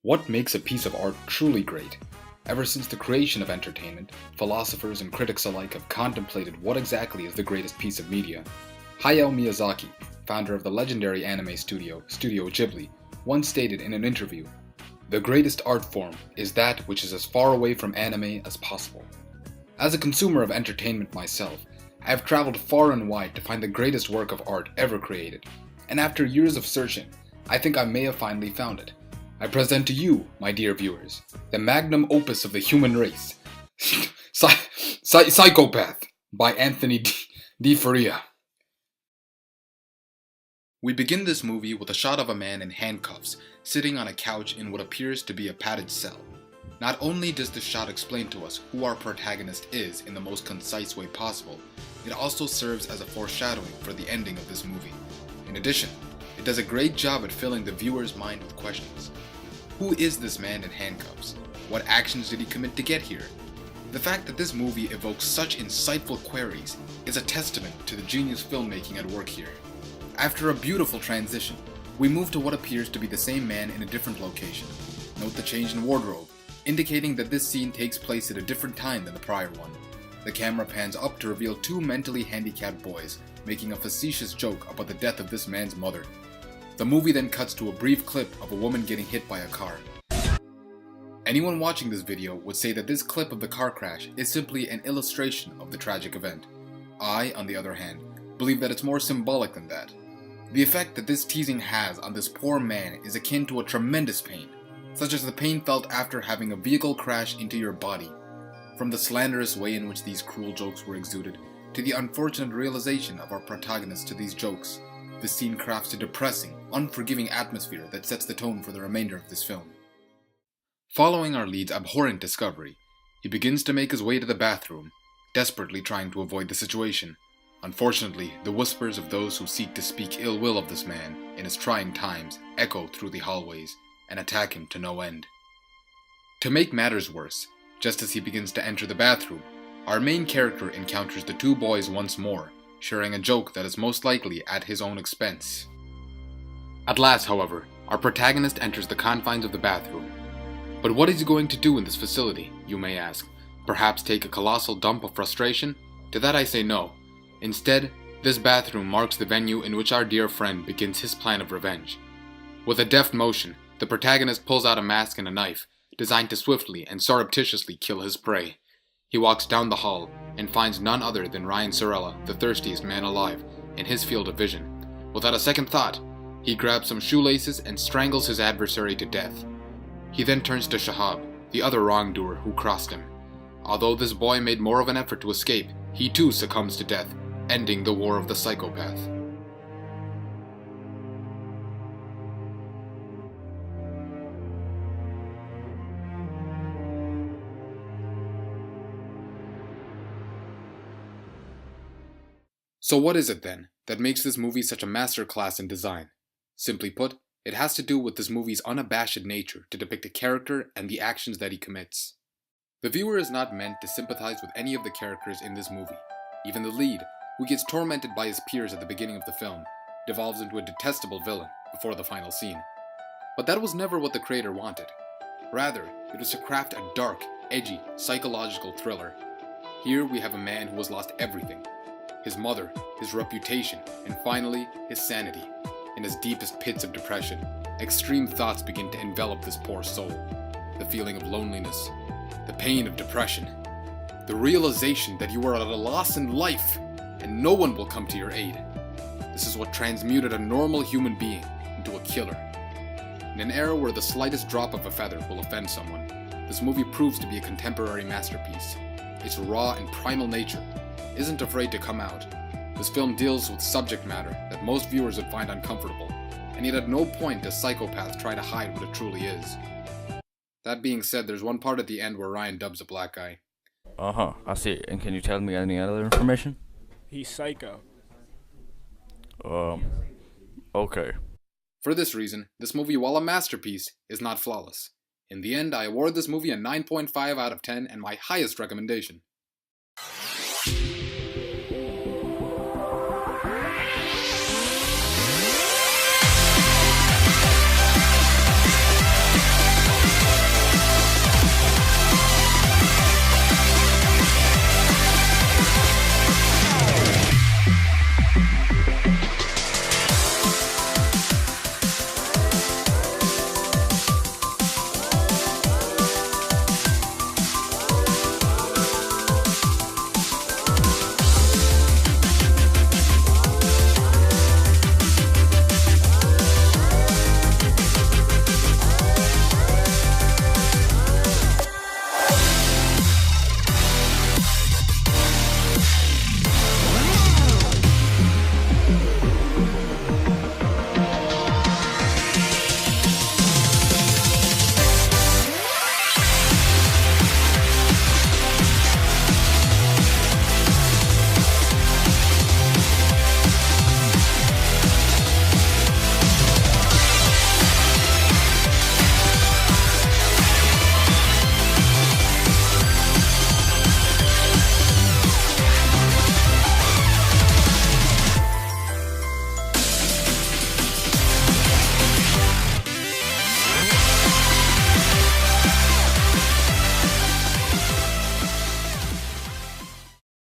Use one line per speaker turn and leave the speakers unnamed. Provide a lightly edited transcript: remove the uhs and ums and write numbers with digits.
What makes a piece of art truly great? Ever since the creation of entertainment, philosophers and critics alike have contemplated what exactly is the greatest piece of media. Hayao Miyazaki, founder of the legendary anime studio, Studio Ghibli, once stated in an interview, "The greatest art form is that which is as far away from anime as possible." As a consumer of entertainment myself, I have traveled far and wide to find the greatest work of art ever created, and after years of searching, I think I may have finally found it. I present to you, my dear viewers, the magnum opus of the human race, Psychopath by Anthony D. Faria. We begin this movie with a shot of a man in handcuffs, sitting on a couch in what appears to be a padded cell. Not only does this shot explain to us who our protagonist is in the most concise way possible, it also serves as a foreshadowing for the ending of this movie. In addition, it does a great job at filling the viewer's mind with questions. Who is this man in handcuffs? What actions did he commit to get here? The fact that this movie evokes such insightful queries is a testament to the genius filmmaking at work here. After a beautiful transition, we move to what appears to be the same man in a different location. Note the change in wardrobe, indicating that this scene takes place at a different time than the prior one. The camera pans up to reveal two mentally handicapped boys, making a facetious joke about the death of this man's mother. The movie then cuts to a brief clip of a woman getting hit by a car. Anyone watching this video would say that this clip of the car crash is simply an illustration of the tragic event. I, on the other hand, believe that it's more symbolic than that. The effect that this teasing has on this poor man is akin to a tremendous pain, such as the pain felt after having a vehicle crash into your body. From the slanderous way in which these cruel jokes were exuded, to the unfortunate realization of our protagonist to these jokes, this scene crafts a depressing, unforgiving atmosphere that sets the tone for the remainder of this film. Following our lead's abhorrent discovery, he begins to make his way to the bathroom, desperately trying to avoid the situation. Unfortunately, the whispers of those who seek to speak ill will of this man in his trying times echo through the hallways and attack him to no end. To make matters worse, just as he begins to enter the bathroom, our main character encounters the two boys once more, sharing a joke that is most likely at his own expense. At last, however, our protagonist enters the confines of the bathroom. But what is he going to do in this facility, you may ask? Perhaps take a colossal dump of frustration? To that I say no. Instead, this bathroom marks the venue in which our dear friend begins his plan of revenge. With a deft motion, the protagonist pulls out a mask and a knife, designed to swiftly and surreptitiously kill his prey. He walks down the hall and finds none other than Ryan Sorella, the thirstiest man alive, in his field of vision. Without a second thought, he grabs some shoelaces and strangles his adversary to death. He then turns to Shahab, the other wrongdoer who crossed him. Although this boy made more of an effort to escape, he too succumbs to death, ending the war of the psychopath. So what is it then that makes this movie such a masterclass in design? Simply put, it has to do with this movie's unabashed nature to depict a character and the actions that he commits. The viewer is not meant to sympathize with any of the characters in this movie. Even the lead, who gets tormented by his peers at the beginning of the film, devolves into a detestable villain before the final scene. But that was never what the creator wanted. Rather, it was to craft a dark, edgy, psychological thriller. Here we have a man who has lost everything. His mother, his reputation, and finally, his sanity. In his deepest pits of depression, extreme thoughts begin to envelop this poor soul. The feeling of loneliness, the pain of depression, the realization that you are at a loss in life and no one will come to your aid. This is what transmuted a normal human being into a killer. In an era where the slightest drop of a feather will offend someone, this movie proves to be a contemporary masterpiece. Its raw and primal nature isn't afraid to come out. This film deals with subject matter that most viewers would find uncomfortable, and yet at no point does Psychopath try to hide what it truly is. That being said, there's one part at the end where Ryan dubs a black guy.
I see. And can you tell me any other information?
He's psycho.
Okay.
For this reason, this movie, while a masterpiece, is not flawless. In the end, I award this movie a 9.5 out of 10 and my highest recommendation.